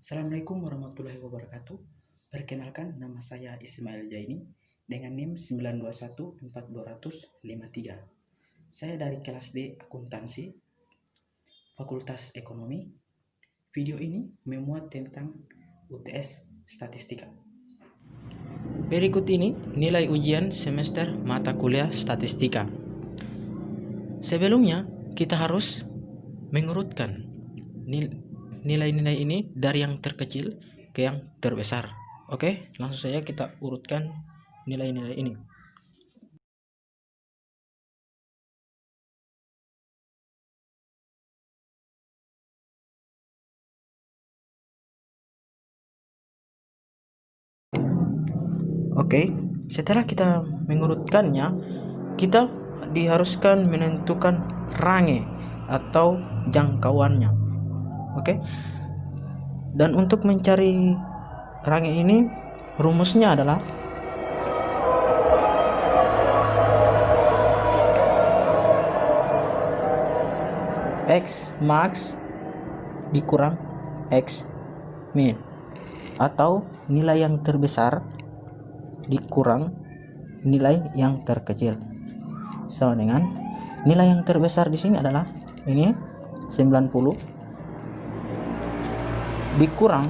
Assalamualaikum warahmatullahi wabarakatuh. Perkenalkan, nama saya Ismail Jaini dengan NIM 9214253. Saya dari kelas D Akuntansi, Fakultas Ekonomi. Video ini memuat tentang UTS Statistika. Berikut ini nilai ujian semester mata kuliah Statistika. Sebelumnya, kita harus mengurutkan nilai-nilai ini dari yang terkecil ke yang terbesar. Oke, langsung saja kita urutkan nilai-nilai ini. Oke, setelah kita mengurutkannya, kita diharuskan menentukan range atau jangkauannya. Oke. Dan untuk mencari range ini, rumusnya adalah X max dikurang X min, atau nilai yang terbesar dikurang nilai yang terkecil, sama dengan nilai yang terbesar di sini adalah ini 90 dikurang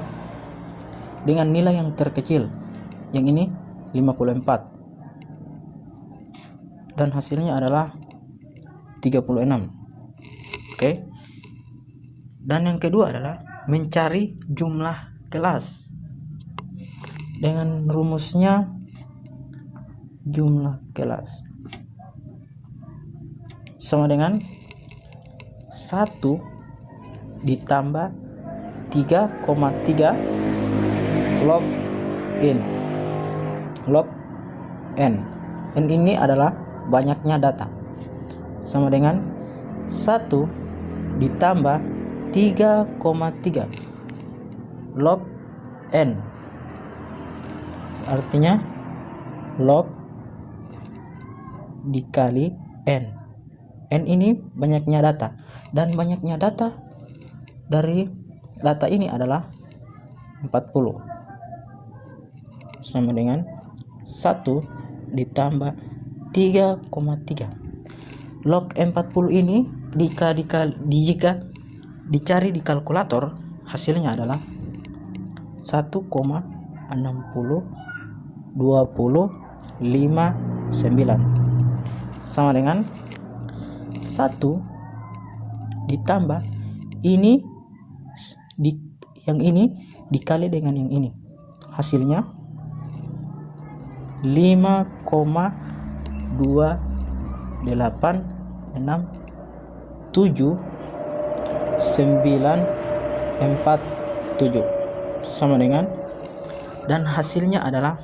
dengan nilai yang terkecil yang ini 54, dan hasilnya adalah 36. Oke. Dan yang kedua adalah mencari jumlah kelas dengan rumusnya jumlah kelas sama dengan 1 ditambah 3,3 log n. N ini adalah banyaknya data, sama dengan 1 ditambah 3,3 log n, artinya log dikali n. N ini banyaknya data, dan banyaknya data dari data ini adalah 40, sama dengan 1 ditambah 3,3 log 40 ini jika dicari di kalkulator, hasilnya adalah 1,602059, sama dengan 1 ditambah ini yang ini dikali dengan yang ini, hasilnya 5,2867947, sama dengan, dan hasilnya adalah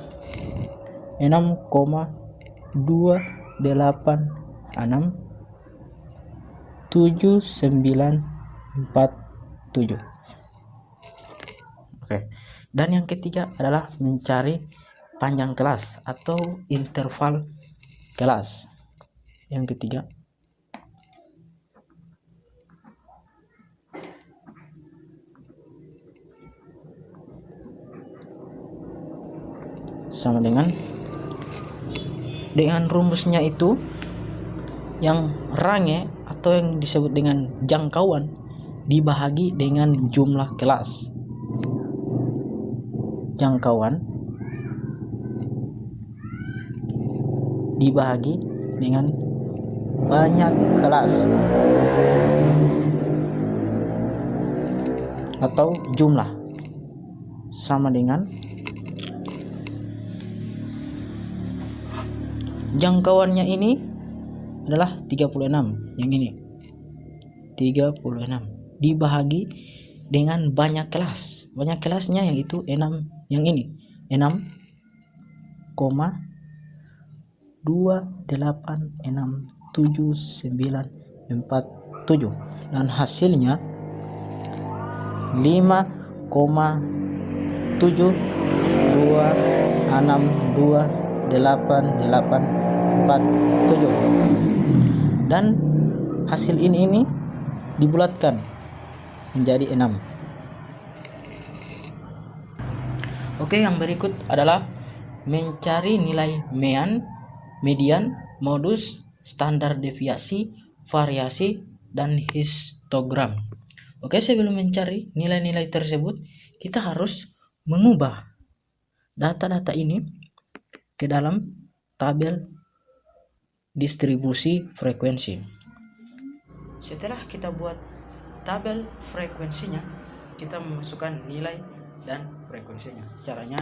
6,286947. Oke. Dan yang ketiga adalah mencari panjang kelas atau interval kelas. Yang ketiga sama dengan rumusnya itu yang range atau yang disebut dengan jangkauan dibahagi dengan jumlah kelas. Jangkauan dibahagi dengan banyak kelas atau jumlah, sama dengan jangkauannya ini adalah 36, yang ini 36 dibahagi dengan banyak kelas. Banyak kelasnya yang itu 6, yang ini 6,286797, dan hasilnya 5,72628847, dan hasil ini dibulatkan menjadi 6. Oke, yang berikut adalah mencari nilai median, modus, standar deviasi, variasi, dan histogram. Oke, sebelum mencari nilai-nilai tersebut, kita harus mengubah data-data ini ke dalam tabel distribusi frekuensi. Setelah kita buat tabel frekuensinya, kita memasukkan nilai dan frekuensinya. Caranya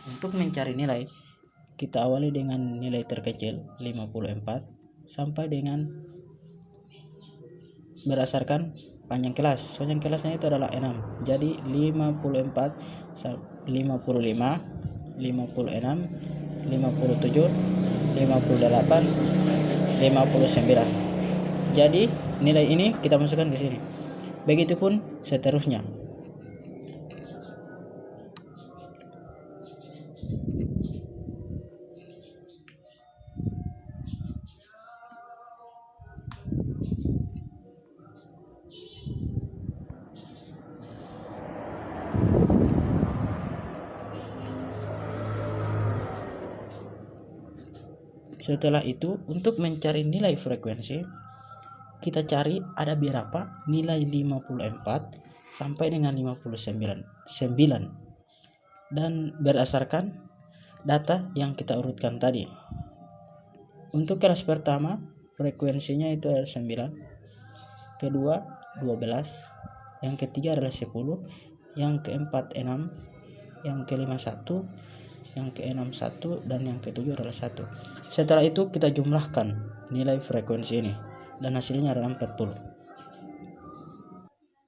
untuk mencari nilai, kita awali dengan nilai terkecil 54 sampai dengan berdasarkan panjang kelas. Panjang kelasnya itu adalah 6. Jadi 54, 55, 56, 57, 58, 59. Jadi nilai ini kita masukkan ke sini. Begitupun seterusnya. Setelah itu, untuk mencari nilai frekuensi, kita cari ada berapa nilai 54 sampai dengan 59 dan berdasarkan data yang kita urutkan tadi. Untuk kelas pertama frekuensinya itu adalah 9, kedua 12, yang ketiga adalah 10, yang keempat 6, yang kelima 1, yang keenam 1, dan yang ketujuh adalah 1. Setelah itu kita jumlahkan nilai frekuensi ini dan hasilnya adalah 40.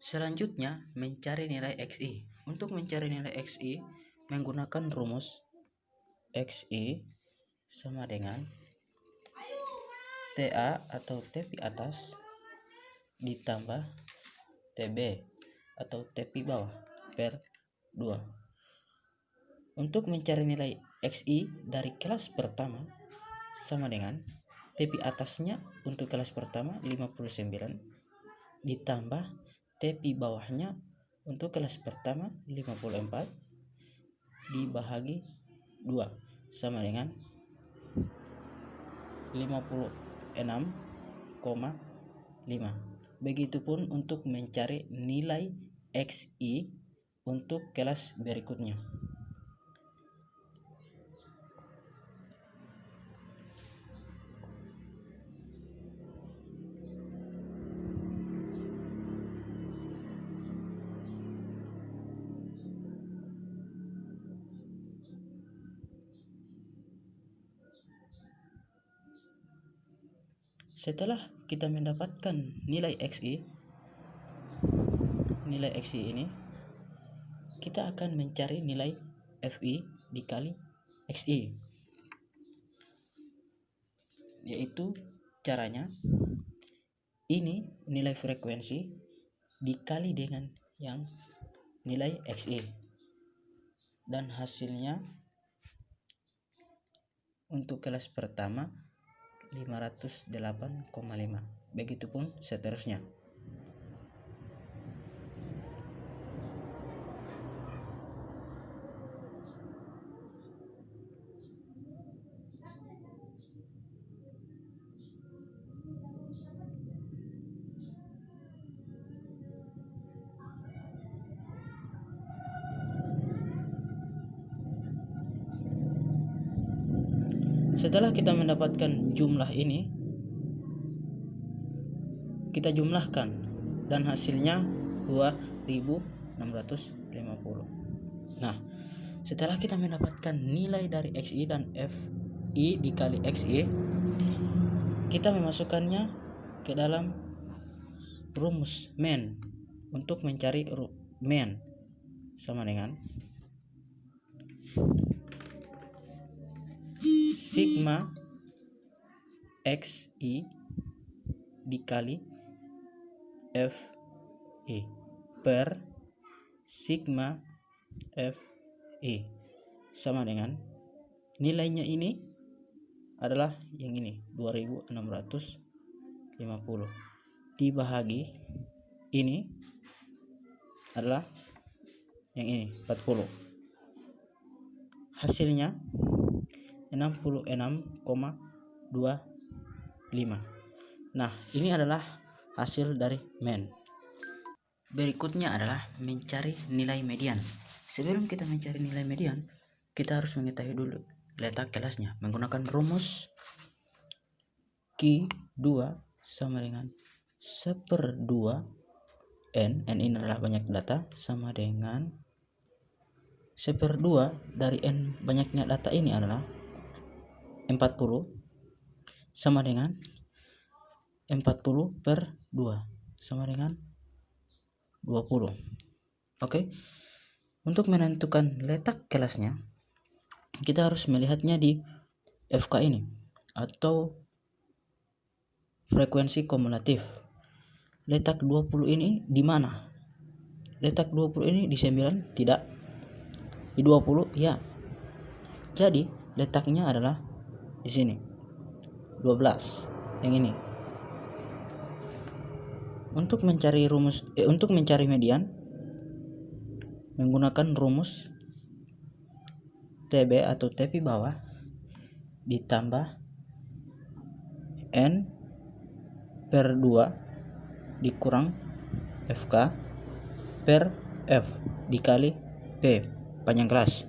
Selanjutnya mencari nilai XI. Untuk mencari nilai XI menggunakan rumus XI sama dengan TA atau tepi atas ditambah TB atau tepi bawah per 2. Untuk mencari nilai XI dari kelas pertama sama dengan tepi atasnya untuk kelas pertama 59 ditambah tepi bawahnya untuk kelas pertama 54 dibahagi 2 sama dengan 56,5. Begitupun untuk mencari nilai XI untuk kelas berikutnya. Setelah kita mendapatkan nilai XI ini, kita akan mencari nilai FI dikali XI, yaitu caranya ini nilai frekuensi dikali dengan yang nilai XI, dan hasilnya untuk kelas pertama 508,5. Begitupun seterusnya. Setelah kita mendapatkan jumlah ini, kita jumlahkan dan hasilnya 2650. Nah, setelah kita mendapatkan nilai dari XI dan FI dikali XI, kita memasukkannya ke dalam rumus MEN. Untuk mencari MEN sama dengan sigma XI dikali FI per sigma FI sama dengan nilainya ini adalah yang ini 2650 dibahagi ini adalah yang ini 40. hasilnya 66,25. Nah, ini adalah hasil dari MEN. Berikutnya adalah mencari nilai median. Sebelum kita mencari nilai median, kita harus mengetahui dulu letak kelasnya menggunakan rumus Q2 sama dengan 1/2 N ini adalah banyak data, sama dengan 1/2 dari N banyaknya data ini adalah 40, sama dengan 40/2 sama dengan 20. Oke. Untuk menentukan letak kelasnya, kita harus melihatnya di FK ini atau frekuensi kumulatif. Letak 20 ini di mana? Letak 20 ini di 9? Tidak. Di 20? Ya. Jadi, letaknya adalah di sini. 12. Yang ini. Untuk mencari median menggunakan rumus TB atau TP bawah ditambah N/2 dikurang FK per F dikali P panjang kelas.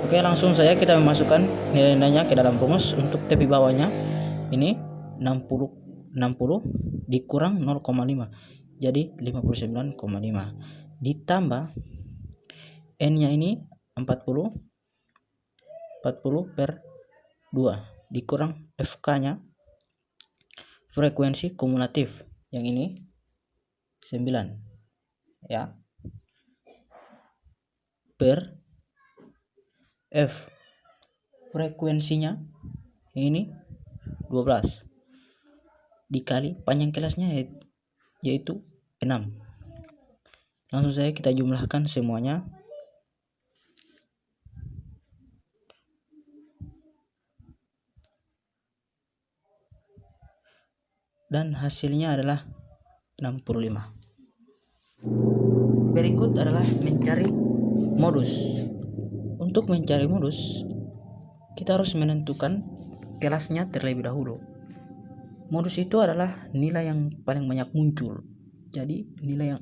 Oke, langsung saja kita memasukkan nilai-nilainya ke dalam rumus. Untuk TP bawahnya ini 60 dikurang 0,5 jadi 59,5 ditambah N-nya ini 40 per 2 dikurang FK-nya frekuensi kumulatif yang ini 9 ya per F frekuensinya ini 12 dikali panjang kelasnya yaitu 6. Langsung saja kita jumlahkan semuanya. Dan hasilnya adalah 65. Berikut adalah mencari modus. Untuk mencari modus, kita harus menentukan kelasnya terlebih dahulu. Modus itu adalah nilai yang paling banyak muncul. Jadi nilai yang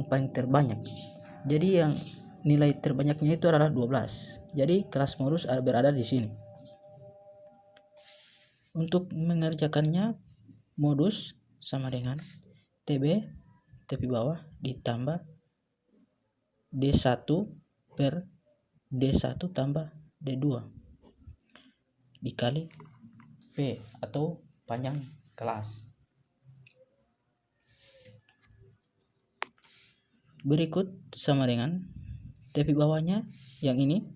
paling terbanyak. Jadi yang nilai terbanyaknya itu adalah 12. Jadi kelas modus berada di sini. Untuk mengerjakannya, modus sama dengan TP bawah ditambah D1 per D1 tambah D2 dikali P atau panjang kelas. Berikut sama dengan TP bawahnya yang ini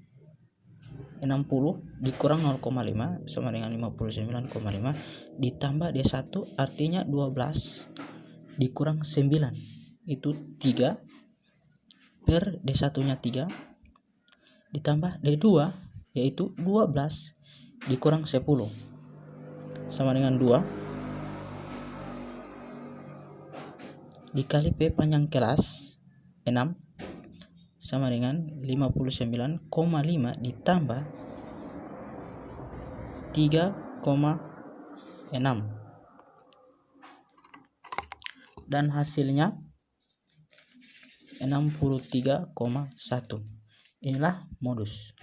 60 dikurang 0,5 sama dengan 59,5 ditambah D1 artinya 12 dikurang 9 itu 3 per D1 nya 3 ditambah D2 yaitu 12 dikurang 10 sama dengan 2 dikali P panjang kelas 6 sama dengan 59,5 ditambah 3,6 dan hasilnya 63,1. Inilah modus.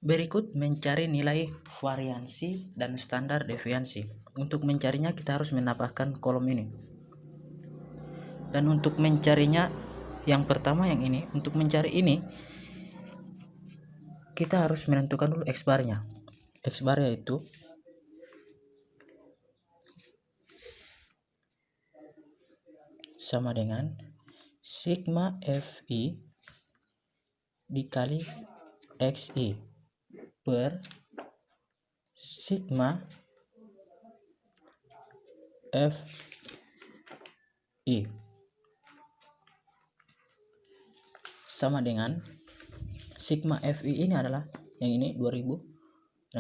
Berikut mencari nilai variansi dan standar deviansi. Untuk mencarinya kita harus menambahkan kolom ini. Dan untuk mencarinya yang pertama yang ini, untuk mencari ini kita harus menentukan dulu X barnya. X bar yaitu sama dengan sigma Fi dikali Xi per sigma Fi sama dengan sigma Fi ini adalah yang ini 2650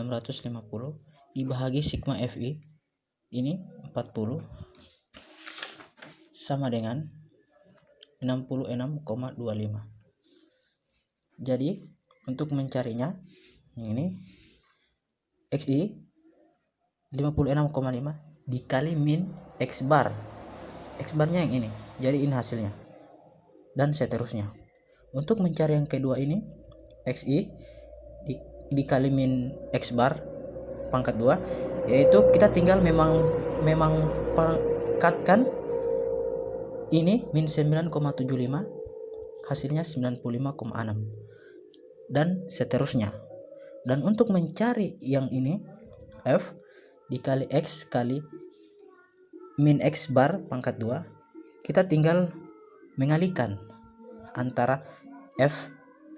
dibagi sigma Fi ini 40 sama dengan 66,25. Jadi untuk mencarinya yang ini XI 56,5 dikali min X bar. X barnya yang ini. Jadi ini hasilnya. Dan seterusnya. Untuk mencari yang kedua ini XI dikali min X bar pangkat 2, yaitu kita tinggal memang pangkatkan ini min 9,75 hasilnya 95,6 dan seterusnya. Dan untuk mencari yang ini F dikali X kali min X bar pangkat 2, kita tinggal mengalihkan antara F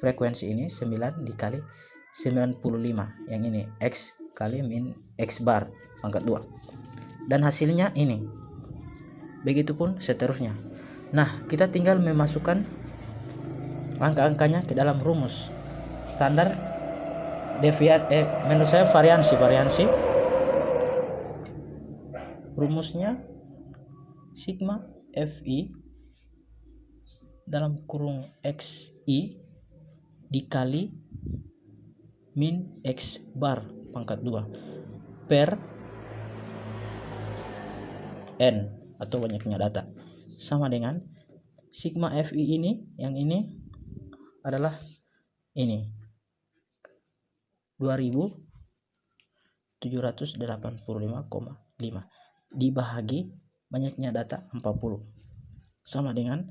frekuensi ini 9 dikali 95 yang ini X kali min X bar pangkat 2 dan hasilnya ini. Begitupun seterusnya. Nah, kita tinggal memasukkan angka-angkanya ke dalam rumus standar menurut saya variansi. Rumusnya sigma Fi dalam kurung XI dikali min X bar pangkat 2 per N atau banyaknya data sama dengan sigma Fi ini, yang ini adalah ini 2785,5 dibahagi banyaknya data 40 sama dengan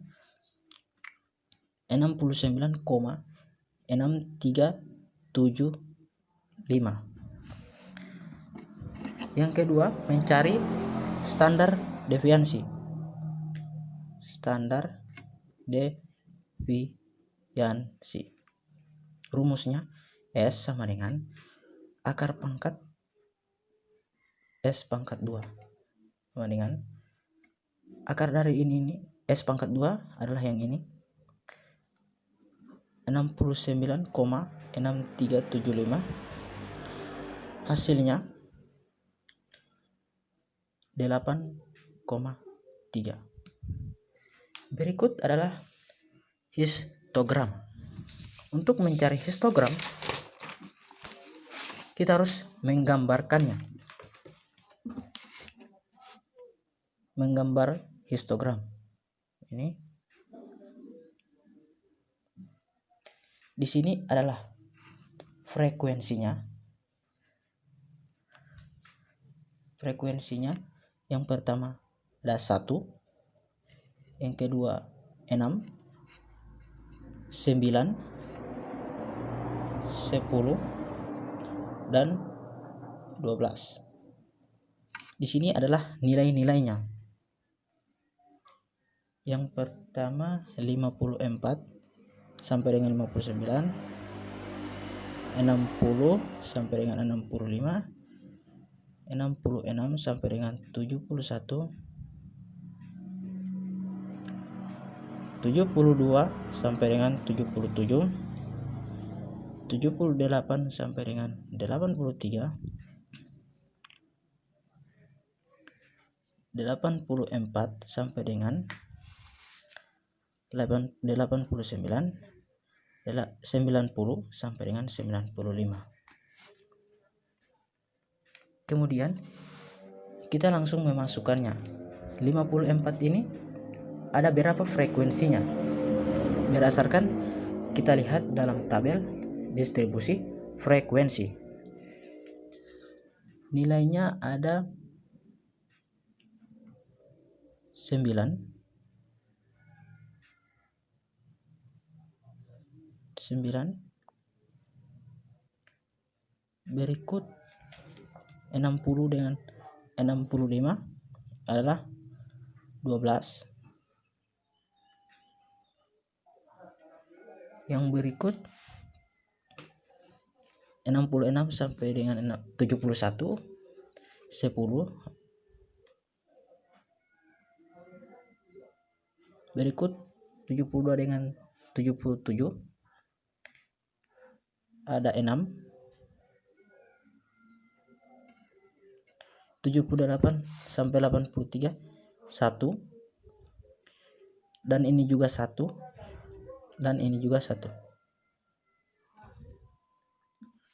69,6375. Yang kedua, mencari standar deviansi. Rumusnya S sama dengan akar pangkat S pangkat 2 sama dengan akar dari ini S pangkat 2 adalah yang ini 69,6375 hasilnya 8,3. Berikut adalah histogram. Untuk mencari histogram kita harus menggambarkannya. Menggambar histogram. Ini di sini adalah frekuensinya. Yang pertama ada 1, yang kedua 6, 9, 10 dan 12. Di sini adalah nilai-nilainya. Yang pertama 54 sampai dengan 59, 60 sampai dengan 65, 66 sampai dengan 71, 72 sampai dengan 77, 78 sampai dengan 83, 84 sampai dengan 89, 90 sampai dengan 95. Kemudian kita langsung memasukkannya. 54 ini ada berapa frekuensinya? Berdasarkan kita lihat dalam tabel distribusi frekuensi. Nilainya ada 9, 9. Berikut 60 dengan 65 adalah 12. Yang berikut 66 sampai dengan 71, 10. Berikut 72 dengan 77 ada 6. 78 sampai 83 1, dan ini juga 1, dan ini juga 1.